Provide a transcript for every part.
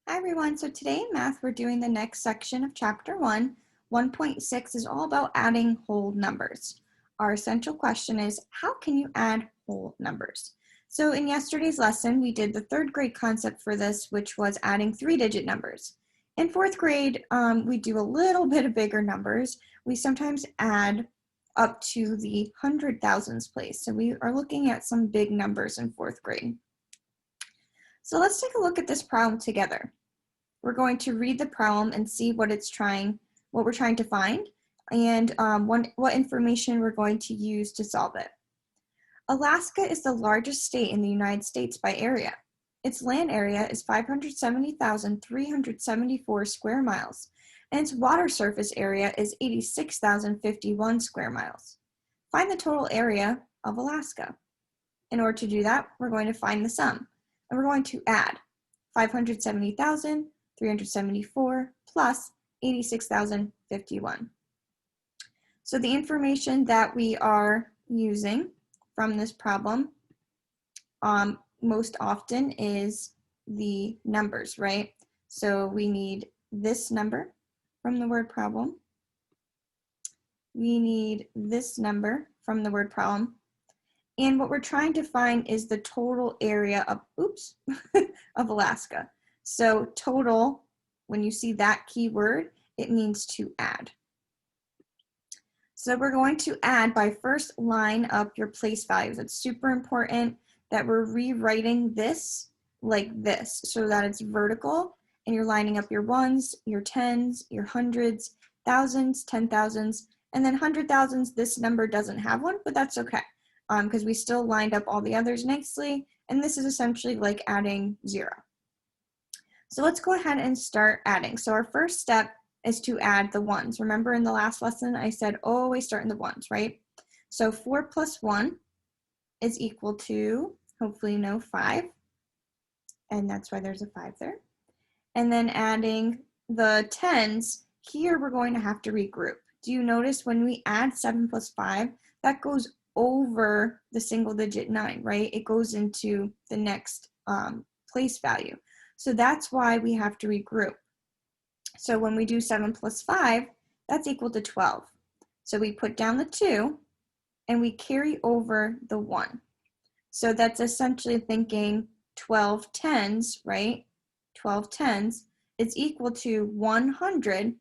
Hi everyone, so today in math we're doing the next section of chapter 1. 1.6 is all about adding whole numbers. Our essential question is, how can you add whole numbers? So in yesterday's lesson we did the third grade concept for this, which was adding 3-digit numbers. In fourth grade we do a little bit of bigger numbers. We sometimes add up to the hundred thousands place. So we are looking at some big numbers in fourth grade. So let's take a look at this problem together. We're going to read the problem and see what we're trying to find, and what information we're going to use to solve it. Alaska is the largest state in the United States by area. Its land area is 570,374 square miles, and its water surface area is 86,051 square miles. Find the total area of Alaska. In order to do that, we're going to find the sum, and we're going to add 570,374 plus 86,051. So the information that we are using from this problem most often is the numbers, right? So we need this number from the word problem. We need this number from the word problem. And what we're trying to find is the total area of, of Alaska. So total, when you see that keyword, it means to add. So we're going to add by first line up your place values. It's super important that we're rewriting this like this so that it's vertical and you're lining up your ones, your tens, your hundreds, thousands, 10,000s, and then 100,000s. This number doesn't have one, but that's okay because we still lined up all the others nicely, and this is essentially like adding 0. So let's go ahead and start adding. So our first step is to add the ones. Remember in the last lesson, I said always start in the ones, right? So 4 plus 1 is equal to, hopefully you know, 5. And that's why there's a 5 there. And then adding the tens, here we're going to have to regroup. Do you notice when we add 7 plus 5, that goes over the single digit 9, right? It goes into the next place value. So that's why we have to regroup. So when we do 7 plus 5, that's equal to 12. So we put down the 2 and we carry over the 1. So that's essentially thinking 12 tens, right? 12 tens is equal to 100,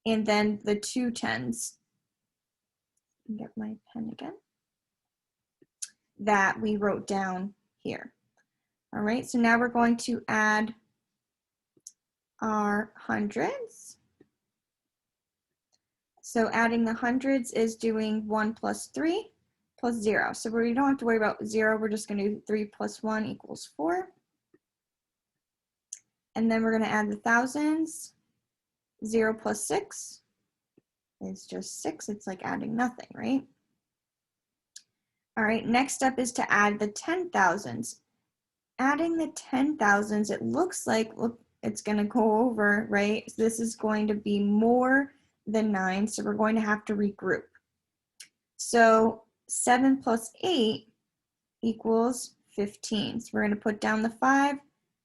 and then the 2 tens. Get my pen again. That we wrote down here. All right, so now we're going to add our hundreds. So adding the hundreds is doing 1 plus 3 plus 0. So we don't have to worry about 0. We're just going to do 3 plus 1 equals 4. And then we're going to add the thousands. 0 plus 6 is just 6. It's like adding nothing, right? All right, next up is to add the 10,000s. Adding the 10,000s, it looks like, look, it's going to go over, right? So this is going to be more than 9, so we're going to have to regroup. So 7 plus 8 equals 15. So we're going to put down the 5,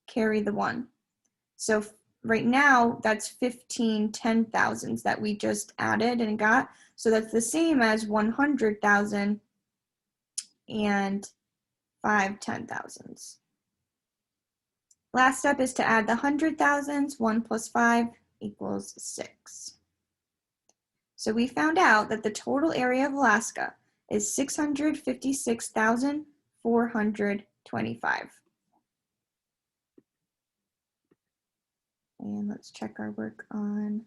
carry the 1. So right now, that's 15 10,000s that we just added and got. So that's the same as 100,000 and 5 10,000s. Last step is to add the 100,000s. 1 plus 5 equals 6. So we found out that the total area of Alaska is 656,425. And let's check our work on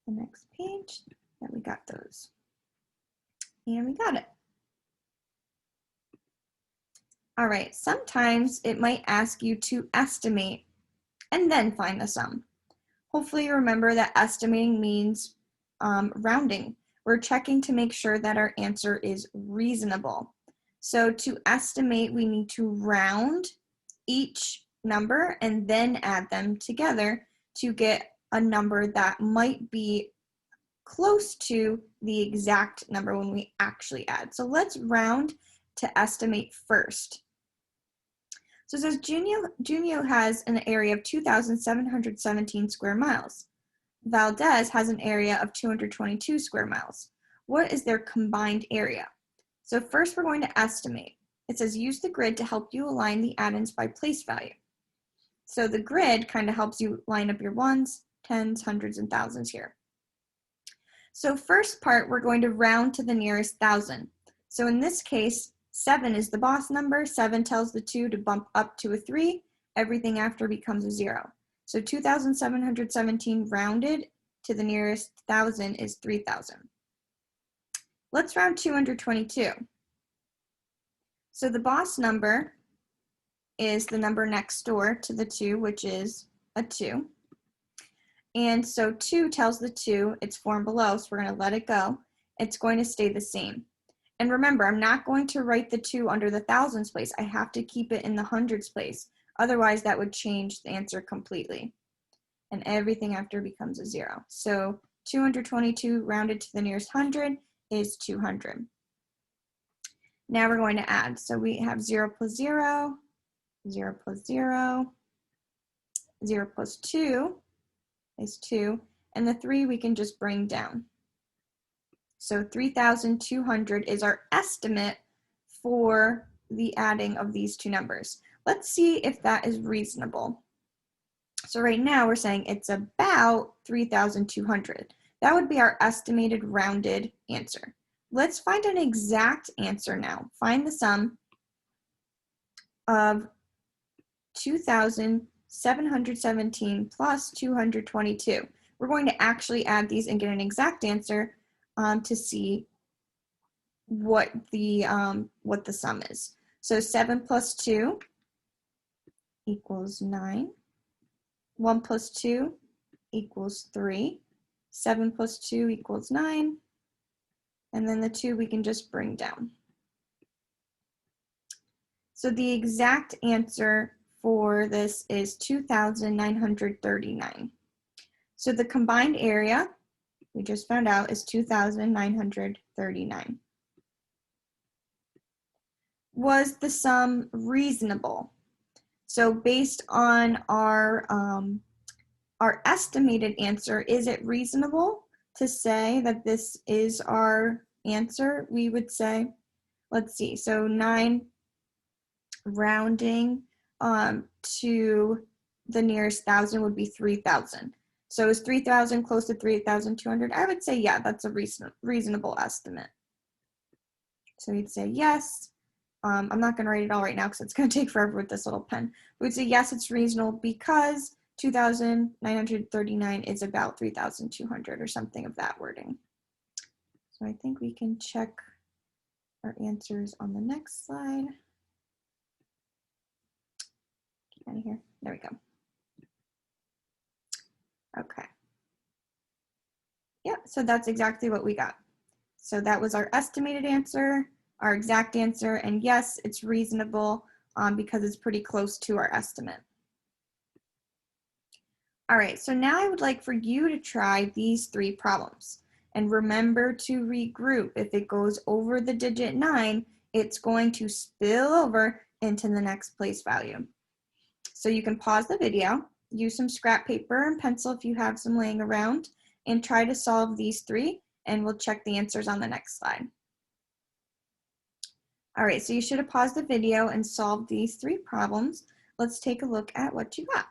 the next page. Yeah, we got those. And we got it. All right, sometimes it might ask you to estimate and then find the sum. Hopefully you remember that estimating means rounding. We're checking to make sure that our answer is reasonable. So to estimate, we need to round each number and then add them together to get a number that might be close to the exact number when we actually add. So let's round to estimate first. So it says Junio has an area of 2,717 square miles. Valdez has an area of 222 square miles. What is their combined area? So first we're going to estimate. It says use the grid to help you align the addends by place value. So the grid kind of helps you line up your ones, tens, hundreds, and thousands here. So first part, we're going to round to the nearest thousand. So in this case, 7 is the boss number. 7 tells the 2 to bump up to a 3. Everything after becomes a 0. So 2,717 rounded to the nearest thousand is 3,000. Let's round 222. So the boss number is the number next door to the 2, which is a 2. And so 2 tells the 2 it's form below, so we're going to let it go. It's going to stay the same. And remember, I'm not going to write the 2 under the thousands place. I have to keep it in the hundreds place. Otherwise, that would change the answer completely. And everything after becomes a 0. So 222 rounded to the nearest 100 is 200. Now we're going to add. So we have 0 plus 0, 0 plus 0, 0 plus 2 is 2, and the 3 we can just bring down. So 3,200 is our estimate for the adding of these two numbers. Let's see if that is reasonable. So right now we're saying it's about 3,200. That would be our estimated rounded answer. Let's find an exact answer now. Find the sum of 2,717 plus 222. We're going to actually add these and get an exact answer to see what the sum is. So 7 plus 2 equals 9. 1 plus 2 equals 3. 7 plus 2 equals 9. And then the 2 we can just bring down. So the exact answer for this is 2,939. So the combined area, we just found out, is 2,939. Was the sum reasonable? So based on our estimated answer, is it reasonable to say that this is our answer? We would say, let's see, so 9 rounding to the nearest thousand would be 3,000. So is 3,000 close to 3,200? I would say, yeah, that's a reasonable estimate. So we'd say yes. I'm not going to write it all right now because it's going to take forever with this little pen. We'd say yes, it's reasonable because 2,939 is about 3,200 or something of that wording. So I think we can check our answers on the next slide. Get out of here. There we go. Okay. Yeah, so that's exactly what we got. So that was our estimated answer, our exact answer, and yes, it's reasonable because it's pretty close to our estimate. All right, so now I would like for you to try these 3 problems. And remember to regroup. If it goes over the digit 9, it's going to spill over into the next place value. So you can pause the video, use some scrap paper and pencil if you have some laying around, and try to solve these 3, and we'll check the answers on the next slide. All right, so you should have paused the video and solved these 3 problems. Let's take a look at what you got.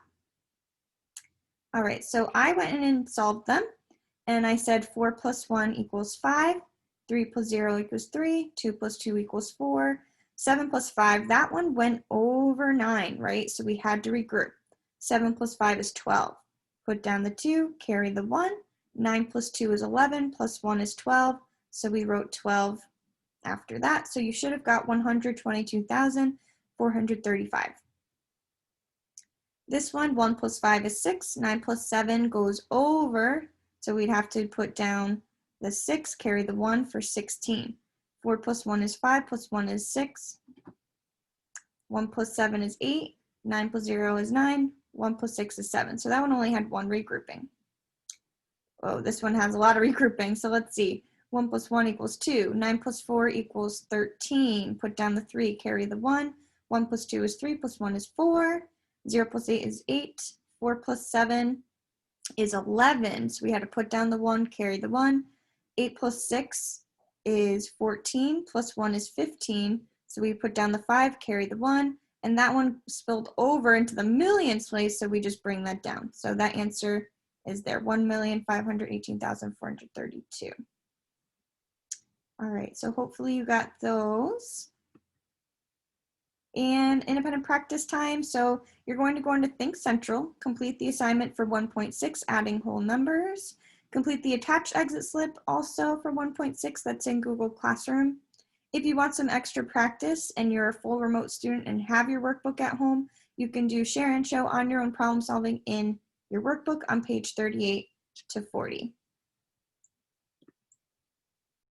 All right, so I went in and solved them, and I said 4 plus 1 equals 5, 3 plus 0 equals 3, 2 plus 2 equals 4, 7 plus 5, that one went over 9, right? So we had to regroup. 7 plus 5 is 12. Put down the 2, carry the 1. 9 plus 2 is 11, plus 1 is 12. So we wrote 12 after that. So you should have got 122,435. This one, 1 plus 5 is 6. 9 plus 7 goes over. So we'd have to put down the 6, carry the 1 for 16. 4 plus 1 is 5, plus 1 is 6. 1 plus 7 is 8. 9 plus 0 is 9. 1 plus 6 is 7. So that one only had 1 regrouping. Oh, this one has a lot of regrouping. So let's see. 1 plus 1 equals 2. 9 plus 4 equals 13. Put down the 3, carry the 1. 1 plus 2 is 3, plus 1 is 4. 0 plus 8 is 8. 4 plus 7 is 11. So we had to put down the 1, carry the 1. 8 plus 6 is 14, plus 1 is 15. So we put down the 5, carry the 1. And that one spilled over into the millions place, so we just bring that down. So that answer is there, 1,518,432. All right, so hopefully you got those. And independent practice time. So you're going to go into Think Central, complete the assignment for 1.6, adding whole numbers. Complete the attached exit slip also for 1.6, that's in Google Classroom. If you want some extra practice and you're a full remote student and have your workbook at home, you can do share and show on your own problem solving in your workbook on page 38 to 40.